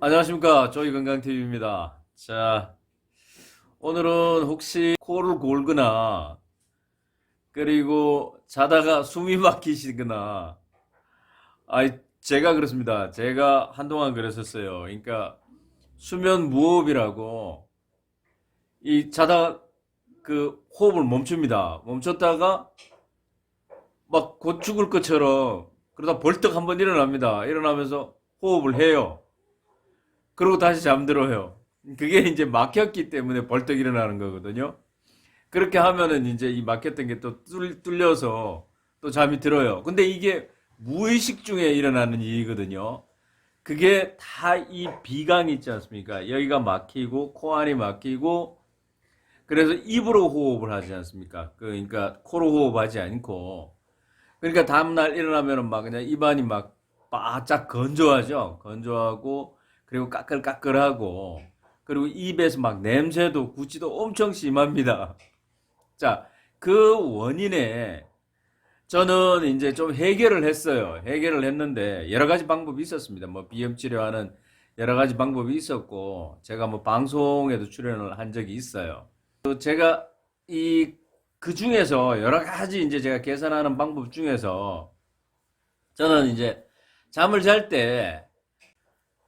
안녕하십니까. 조이건강TV입니다. 자, 오늘은 혹시 코를 골거나, 그리고 자다가 숨이 막히시거나, 제가 그렇습니다. 제가 한동안 그랬었어요. 그러니까, 수면 무호흡이라고, 자다가 그 호흡을 멈춥니다. 멈췄다가, 막 곧 죽을 것처럼, 그러다 벌떡 한번 일어납니다. 일어나면서 호흡을 해요. 그러고 다시 잠들어요. 그게 이제 막혔기 때문에 벌떡 일어나는 거거든요. 그렇게 하면은 이제 이 막혔던 게 또 뚫려서 또 잠이 들어요. 근데 이게 무의식 중에 일어나는 일이거든요. 그게 다 이 비강이 있지 않습니까? 여기가 막히고 코 안이 막히고 그래서 입으로 호흡을 하지 않습니까? 그러니까 코로 호흡하지 않고 그러니까 다음날 일어나면은 막 그냥 입안이 막 바짝 건조하죠. 건조하고 그리고 까끌까끌하고 그리고 입에서 막 냄새도 구취도 엄청 심합니다. 자, 그 원인에 저는 이제 좀 해결을 했어요. 해결을 했는데 여러 가지 방법이 있었습니다. 뭐 비염 치료하는 여러 가지 방법이 있었고 제가 뭐 방송에도 출연을 한 적이 있어요. 또 제가 그 중에서 여러 가지 이제 제가 개선하는 방법 중에서 저는 이제 잠을 잘 때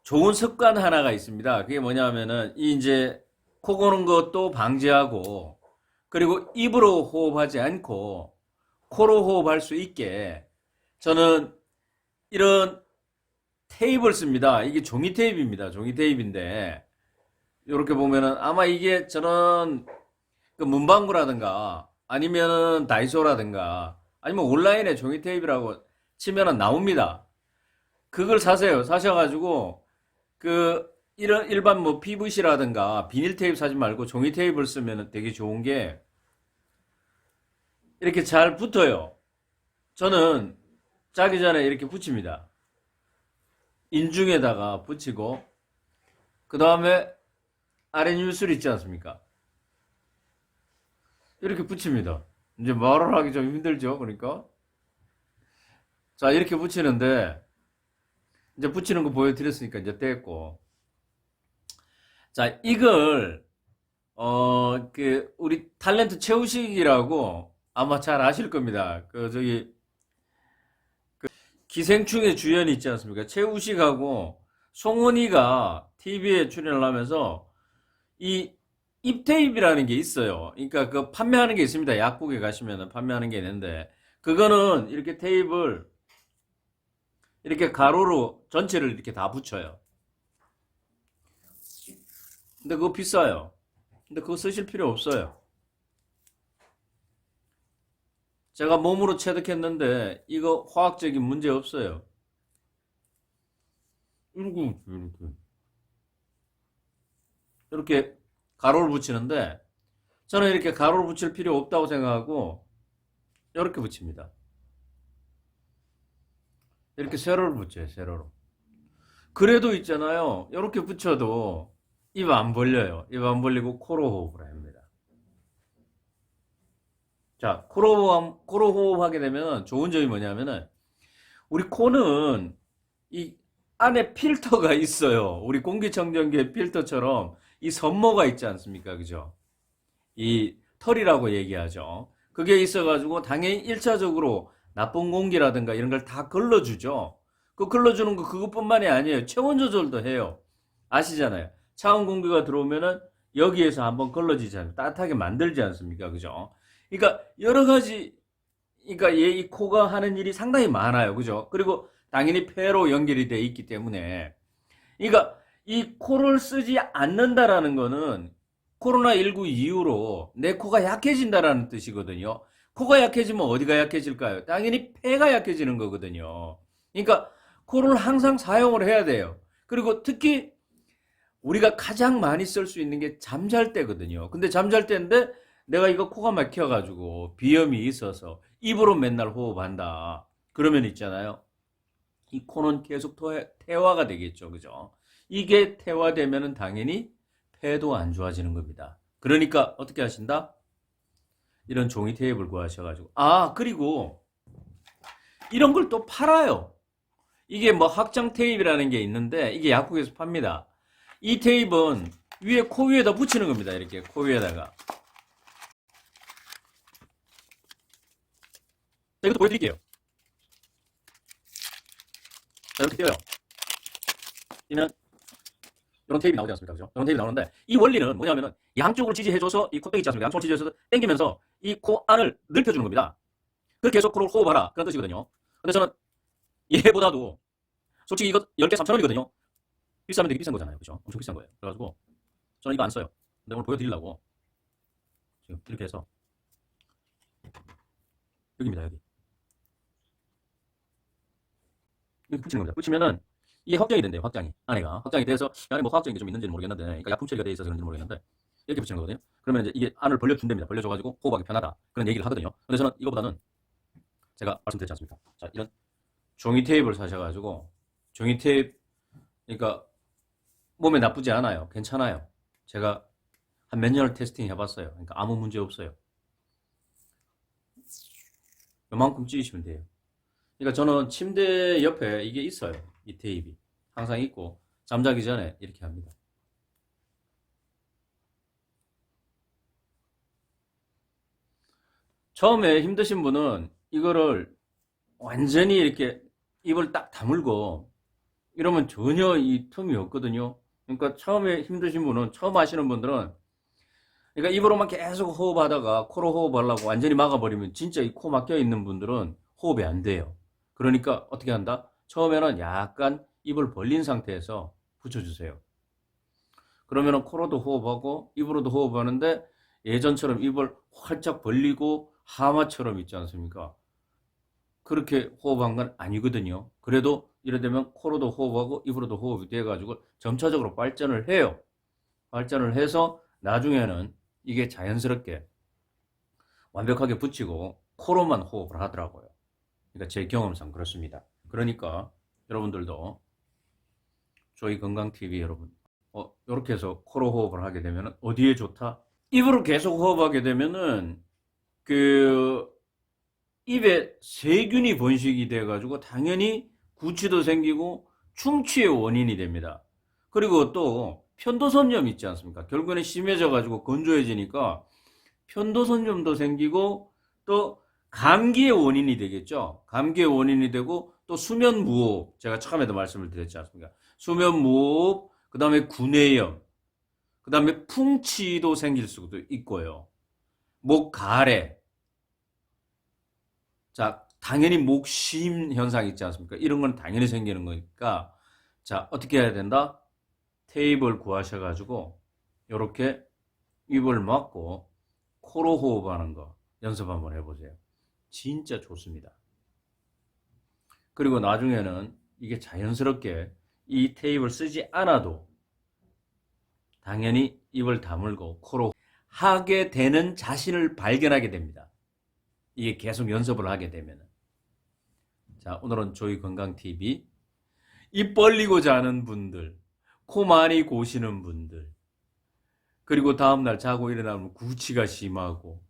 좋은 습관 하나가 있습니다. 그게 뭐냐면은 이 이제 코 고는 것도 방지하고 그리고 입으로 호흡하지 않고 코로 호흡할 수 있게 저는 이런 테이프를 씁니다. 이게 종이 테이프입니다. 종이 테이프인데 이렇게 보면은 아마 이게 저는 그 문방구라든가 아니면은 다이소라든가 아니면 온라인에 종이 테이프라고 치면은 나옵니다. 그걸 사세요. 사셔가지고 이런 일반 뭐 PVC라든가 비닐 테이프 사지 말고 종이 테이프를 쓰면 되게 좋은 게 이렇게 잘 붙어요. 저는 자기 전에 이렇게 붙입니다. 인중에다가 붙이고 그 다음에 아랫입술 있지 않습니까? 이렇게 붙입니다. 이제 말을 하기 좀 힘들죠. 그러니까 자 이렇게 붙이는데 이제 붙이는 거 보여드렸으니까 이제 됐고 자 이걸 우리 탤런트 최우식이라고 아마 잘 아실 겁니다. 기생충의 주연이 있지 않습니까? 최우식하고 송은이가 TV에 출연을 하면서 이 입테이프라는 게 있어요. 그러니까 그 판매하는 게 있습니다. 약국에 가시면 판매하는 게 있는데 그거는 이렇게 테이프를 이렇게 가로로 전체를 이렇게 다 붙여요. 근데 그거 비싸요. 근데 그거 쓰실 필요 없어요. 제가 몸으로 체득했는데 이거 화학적인 문제 없어요. 이렇게 가로를 붙이는데 저는 이렇게 가로를 붙일 필요 없다고 생각하고 이렇게 붙입니다. 이렇게 세로를 붙여요. 세로로. 그래도 있잖아요. 이렇게 붙여도 입 안 벌려요. 입 안 벌리고 코로 호흡을 합니다. 자, 코로 호흡하게 되면 좋은 점이 뭐냐면은 우리 코는 이 안에 필터가 있어요. 우리 공기청정기의 필터처럼 이 섬모가 있지 않습니까? 그죠? 이 털이라고 얘기하죠. 그게 있어가지고 당연히 1차적으로 나쁜 공기라든가 이런 걸 다 걸러주죠. 그 걸러주는 거 그것뿐만이 아니에요. 체온 조절도 해요. 아시잖아요. 차가운 공기가 들어오면은 여기에서 한번 걸러지지 않습니까? 따뜻하게 만들지 않습니까? 그죠? 그러니까 여러 가지 그러니까 얘 이 코가 하는 일이 상당히 많아요. 그죠? 그리고 당연히 폐로 연결이 돼 있기 때문에 그러니까 이 코를 쓰지 않는다라는 거는 코로나19 이후로 내 코가 약해진다라는 뜻이거든요. 코가 약해지면 어디가 약해질까요? 당연히 폐가 약해지는 거거든요. 그러니까 코를 항상 사용을 해야 돼요. 그리고 특히 우리가 가장 많이 쓸 수 있는 게 잠잘 때거든요. 근데 잠잘 때인데 내가 이거 코가 막혀가지고 비염이 있어서 입으로 맨날 호흡한다. 그러면 있잖아요. 이 코는 계속 퇴화가 되겠죠. 그죠? 이게 퇴화되면은 당연히 폐도 안 좋아지는 겁니다. 그러니까 어떻게 하신다? 이런 종이 테이프를 구하셔가지고. 그리고 이런 걸 또 팔아요. 이게 뭐 확장 테이프라는 게 있는데 이게 약국에서 팝니다. 이 테이프는 위에 코 위에다 붙이는 겁니다. 이렇게 코 위에다가. 자, 이것도 보여드릴게요. 자, 이렇게 띄어요. 띄면 이런 테이프가 나오지 않습니까? 그죠? 이런 테이프가 나오는데 이 원리는 뭐냐면은 양쪽으로 지지해줘서 이 콧대기 있지 않습니까? 양쪽으로 지지해서 당기면서 이 코 안을 넓혀주는 겁니다. 그렇게 해서 코를 호흡하라 그런 뜻이거든요. 근데 저는 얘보다도 솔직히 이거 10개 3,000원이거든요. 비싸면 되게 비싼 거잖아요. 그죠? 엄청 비싼 거예요. 그래가지고 저는 이거 안 써요. 근데 오늘 보여드리려고 지금 이렇게 해서 여기입니다. 여기. 이렇게 붙이는 겁니다. 붙이면은 이게 확장이 된대요. 확장이. 확장이 돼서 안에 뭐 화학적인 게 좀 있는지는 모르겠는데 그러니까 약품 처리가 돼 있어서 그런지는 모르겠는데 이렇게 붙이는 거거든요. 그러면 이제 이게 안을 벌려준답니다. 벌려줘가지고 호흡하기 편하다. 그런 얘기를 하거든요. 근데 저는 이거보다는 제가 말씀드렸지 않습니까? 자, 이런 종이 테이프를 사셔가지고 종이 테이프 그러니까 몸에 나쁘지 않아요. 괜찮아요. 제가 한 몇 년을 테스팅 해봤어요. 그러니까 아무 문제 없어요. 요만큼 찌시면 돼요. 그러니까 저는 침대 옆에 이게 있어요. 이 테이프 항상 있고 잠자기 전에 이렇게 합니다. 처음에 힘드신 분은 이거를 완전히 이렇게 입을 딱 다물고 이러면 전혀 이 틈이 없거든요. 그러니까 처음에 힘드신 분은 처음 하시는 분들은 그러니까 입으로만 계속 호흡하다가 코로 호흡하려고 완전히 막아버리면 진짜 이 코 막혀 있는 분들은 호흡이 안 돼요. 그러니까 어떻게 한다? 처음에는 약간 입을 벌린 상태에서 붙여주세요. 그러면은 코로도 호흡하고 입으로도 호흡하는데 예전처럼 입을 활짝 벌리고 하마처럼 있지 않습니까? 그렇게 호흡한 건 아니거든요. 그래도 이래 되면 코로도 호흡하고 입으로도 호흡이 돼가지고 점차적으로 발전을 해요. 발전을 해서 나중에는 이게 자연스럽게 완벽하게 붙이고 코로만 호흡을 하더라고요. 그러니까 제 경험상 그렇습니다. 그러니까 여러분들도 저희 건강TV 여러분 이렇게 해서 코로 호흡을 하게 되면 어디에 좋다? 입으로 계속 호흡하게 되면은 그 입에 세균이 번식이 돼가지고 당연히 구취도 생기고 충치의 원인이 됩니다. 그리고 또 편도선염 있지 않습니까? 결국에는 심해져가지고 건조해지니까 편도선염도 생기고 또 감기의 원인이 되겠죠. 감기의 원인이 되고 또 수면무호흡 제가 처음에도 말씀을 드렸지 않습니까? 수면무호흡 그 다음에 구내염 그 다음에 풍치도 생길 수도 있고요. 목 가래 자 당연히 목심 현상 있지 않습니까? 이런 건 당연히 생기는 거니까 자 어떻게 해야 된다? 테이블 구하셔가지고 이렇게 입을 막고 코로 호흡하는 거 연습 한번 해보세요. 진짜 좋습니다. 그리고 나중에는 이게 자연스럽게 이 테이프를 쓰지 않아도 당연히 입을 다물고 코로 하게 되는 자신을 발견하게 됩니다. 이게 계속 연습을 하게 되면. 자, 오늘은 조이 건강TV 입 벌리고 자는 분들, 코 많이 고시는 분들, 그리고 다음날 자고 일어나면 구취가 심하고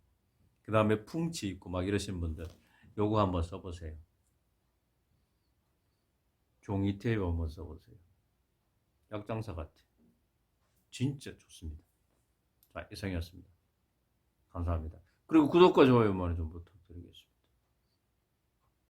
그 다음에 풍치 있고 막 이러신 분들 요거 한번 써보세요. 종이 테이프 한번 써보세요. 약장사 같아. 진짜 좋습니다. 자, 이상이었습니다. 감사합니다. 그리고 구독과 좋아요 많이 좀 부탁드리겠습니다.